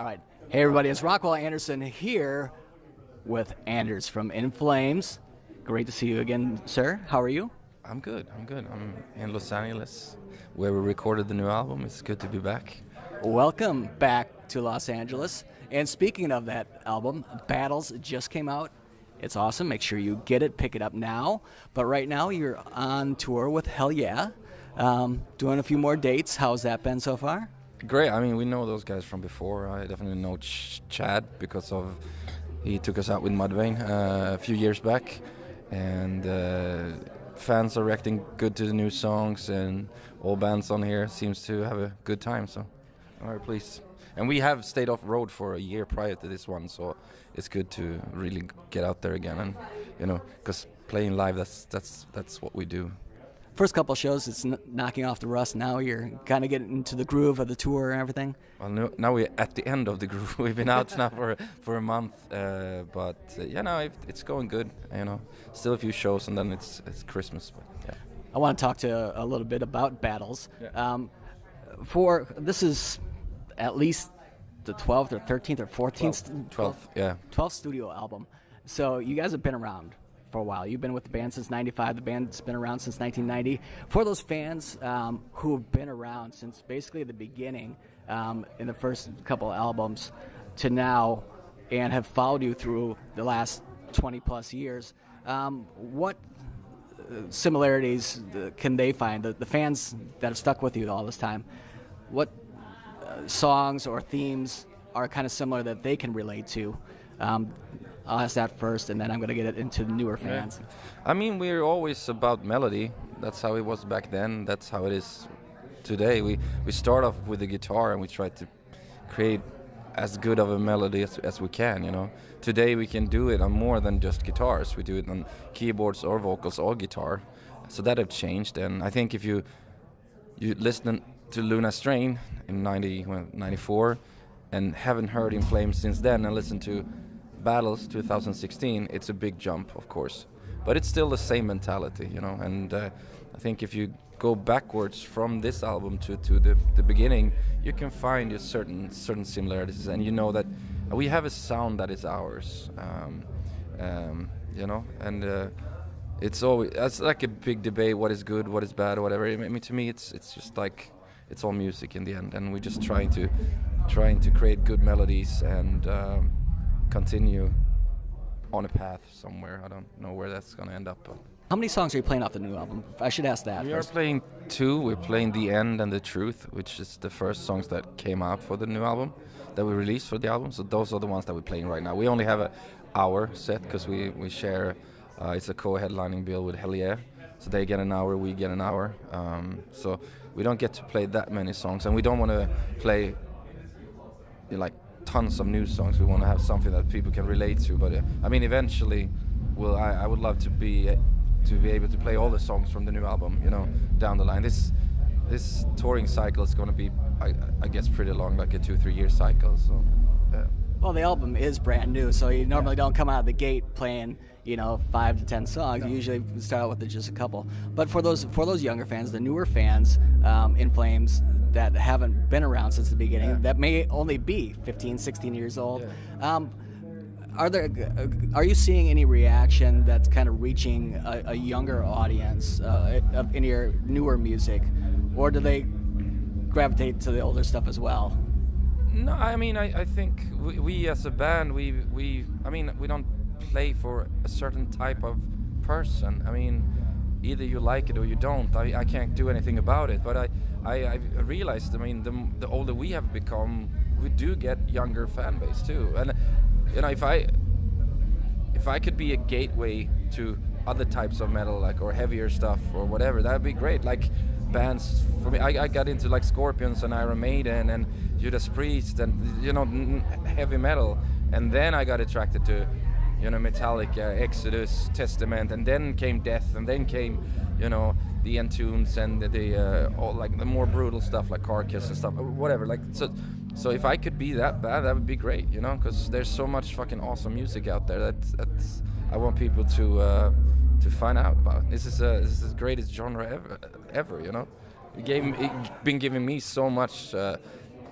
All right. Hey, everybody. It's Rockwell Anderson here with Anders from In Flames. Great to see you again, sir. How are you? I'm good. I'm in Los Angeles, where we recorded the new album. It's good to be back. Welcome back to Los Angeles. And speaking of that album, Battles just came out. It's awesome. Make sure you get it, pick it up now. But right now, you're on tour with Hell Yeah, doing a few more dates. How's that been so far? Great. I mean, we know those guys from before. I definitely know Chad because of he took us out with Mudvayne a few years back, and fans are reacting good to the new songs, and all bands on here seems to have a good time. So, I'm very pleased. And we have stayed off road for a year prior to this one, so it's good to really get out there again, and because playing live, that's what we do. First couple shows, it's knocking off the rust. Now you're kind of getting into the groove of the tour and everything. Well, now we're at the end of the groove. We've been out now for a month, but it's going good. Still a few shows, and then it's Christmas. But, yeah. I want to talk to a little bit about Battles. Yeah. This is at least the 12th or 13th or 14th 12th studio album. So you guys have been around for a while. You've been with the band since '95. The band's been around since 1990. For those fans who have been around since basically the beginning, in the first couple albums to now, and have followed you through the last 20 plus years, what similarities can they find? The fans that have stuck with you all this time, what songs or themes are kind of similar that they can relate to? I'll ask that first, and then I'm going to get it into the newer fans. Yeah. I mean, we're always about melody. That's how it was back then. That's how it is today. We start off with the guitar, and we try to create as good of a melody as we can, Today we can do it on more than just guitars. We do it on keyboards or vocals or guitar. So that have changed, and I think if you listen to Luna Strain in 94 and haven't heard In Flames since then and listen to Battles 2016, it's a big jump, of course, but it's still the same mentality, and I think if you go backwards from this album to the beginning, you can find a certain similarities, and that we have a sound that is ours, and it's like a big debate, what is good, what is bad, or whatever. I mean, to me it's just like it's all music in the end, and we're just trying to create good melodies and continue on a path somewhere. I don't know where that's going to end up. But. How many songs are you playing off the new album? I should ask that. We are playing 2. We're playing The End and The Truth, which is the first songs that came out for the new album, that we released for the album. So those are the ones that we're playing right now. We only have an hour set because we share, it's a co-headlining bill with Hell Yeah. So they get an hour, we get an hour. So we don't get to play that many songs, and we don't want to play tons of new songs. We want to have something that people can relate to. But I mean, eventually, I would love to be able to play all the songs from the new album, down the line. This touring cycle is going to be, I guess, pretty long, like a 2-3 year cycle. So, yeah. Well, the album is brand new, so you normally don't come out of the gate playing, 5 to 10 songs. No. You usually start out with just a couple. But for those younger fans, the newer fans, In Flames, that haven't been around since the beginning, that may only be 15, 16 years old. Yeah. Are you seeing any reaction that's kind of reaching a younger audience in your newer music, or do they gravitate to the older stuff as well? No, I mean, I think we as a band, we don't play for a certain type of person. I mean, either you like it or you don't. I can't do anything about it, but I realized, the older we have become, we do get younger fan base too. And if I could be a gateway to other types of metal, or heavier stuff or whatever, that'd be great. Like bands for me, I got into like Scorpions and Iron Maiden and Judas Priest and heavy metal, and then I got attracted to Metallica, Exodus, Testament, and then came Death, and then came the Entombs and the all like the more brutal stuff like Carcass and stuff, whatever. Like so if I could be that bad, that would be great, because there's so much fucking awesome music out there that's I want people to find out about. This is the greatest genre ever. It been giving me so much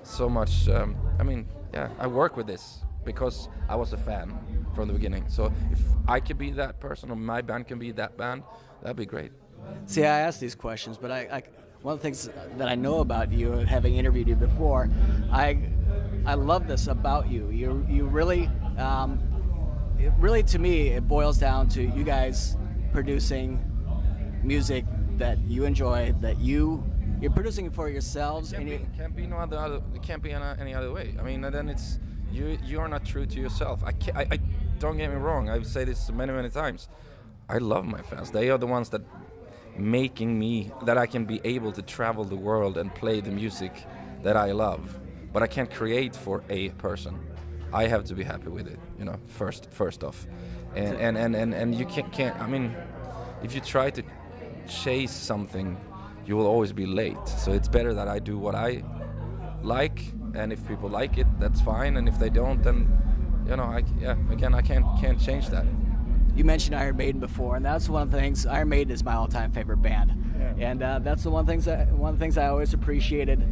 so much. I mean, yeah, I work with this because I was a fan from the beginning. So if I could be that person, or my band can be that band, that'd be great. See, I ask these questions, but I one of the things that I know about you, having interviewed you before, I love this about you. You really, to me, it boils down to you guys producing music that you enjoy, that you're producing it for yourselves. It can't be any other way. I mean, and then it's you are not true to yourself. I don't get me wrong. I've said this many times. I love my fans. They are the ones that making me that I can be able to travel the world and play the music that I love. But I can't create for a person. I have to be happy with it, you know, first off. And you can't I mean, if you try to chase something, you will always be late. So it's better that I do what I like, and if people like it, that's fine, and if they don't, then you know, I can't change that. You mentioned Iron Maiden before, and that's one of the things. Iron Maiden is my all-time favorite band, and that's one of the things I always appreciated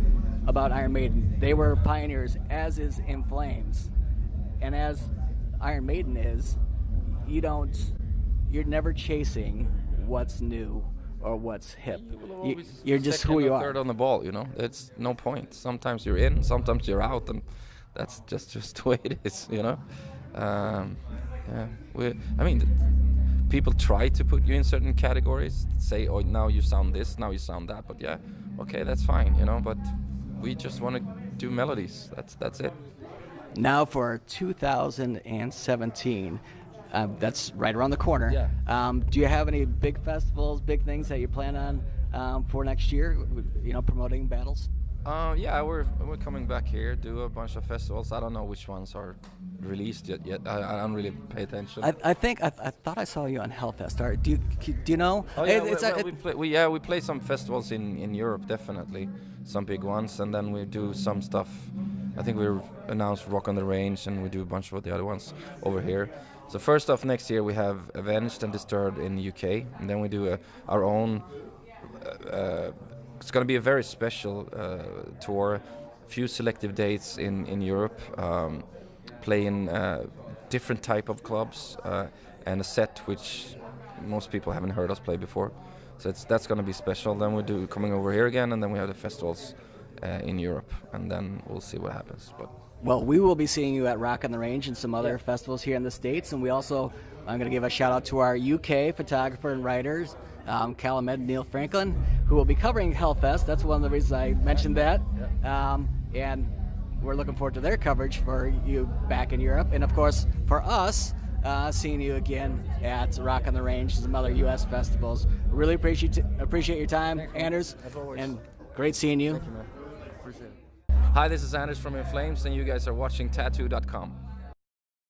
about Iron Maiden. They were pioneers, as is In Flames, and as Iron Maiden is, you're never chasing what's new or what's hip. You're just who you are. Third on the ball, you know. It's no point. Sometimes you're in, sometimes you're out, and that's just the way it is, you know. I mean, people try to put you in certain categories, say, oh, now you sound this, now you sound that, but yeah, okay, that's fine, you know, but we just want to do melodies. That's it. Now for 2017, that's right around the corner. Yeah. Do you have any big festivals, big things that you plan on for next year, you know, promoting battles? Yeah, we're coming back here, do a bunch of festivals. I don't know which ones are released yet. I don't really pay attention. I thought I saw you on Hellfest. Do you know? Oh, yeah, we play some festivals in Europe, definitely, some big ones, and then we do some stuff. I think we announced Rock on the Range, and we do a bunch of the other ones over here. So first off, next year we have Avenged and Disturbed in the UK, and then we do our own. It's going to be a very special tour, few selective dates in Europe, playing different type of clubs and a set which most people haven't heard us play before. So that's going to be special. Then we do coming over here again, and then we have the festivals in Europe, and then we'll see what happens. But well, we will be seeing you at Rock on the Range and some other festivals here in the States, and we also, I'm going to give a shout out to our UK photographer and writers, Calamed Neil Franklin, who will be covering Hellfest. That's one of the reasons I mentioned that. And we're looking forward to their coverage for you back in Europe. And of course, for us, seeing you again at Rock on the Range and some other U.S. festivals. Really appreciate your time, Anders. As always. And great seeing you. Thank you, man. Appreciate it. Hi, this is Anders from In Flames, and you guys are watching Tattoo.com.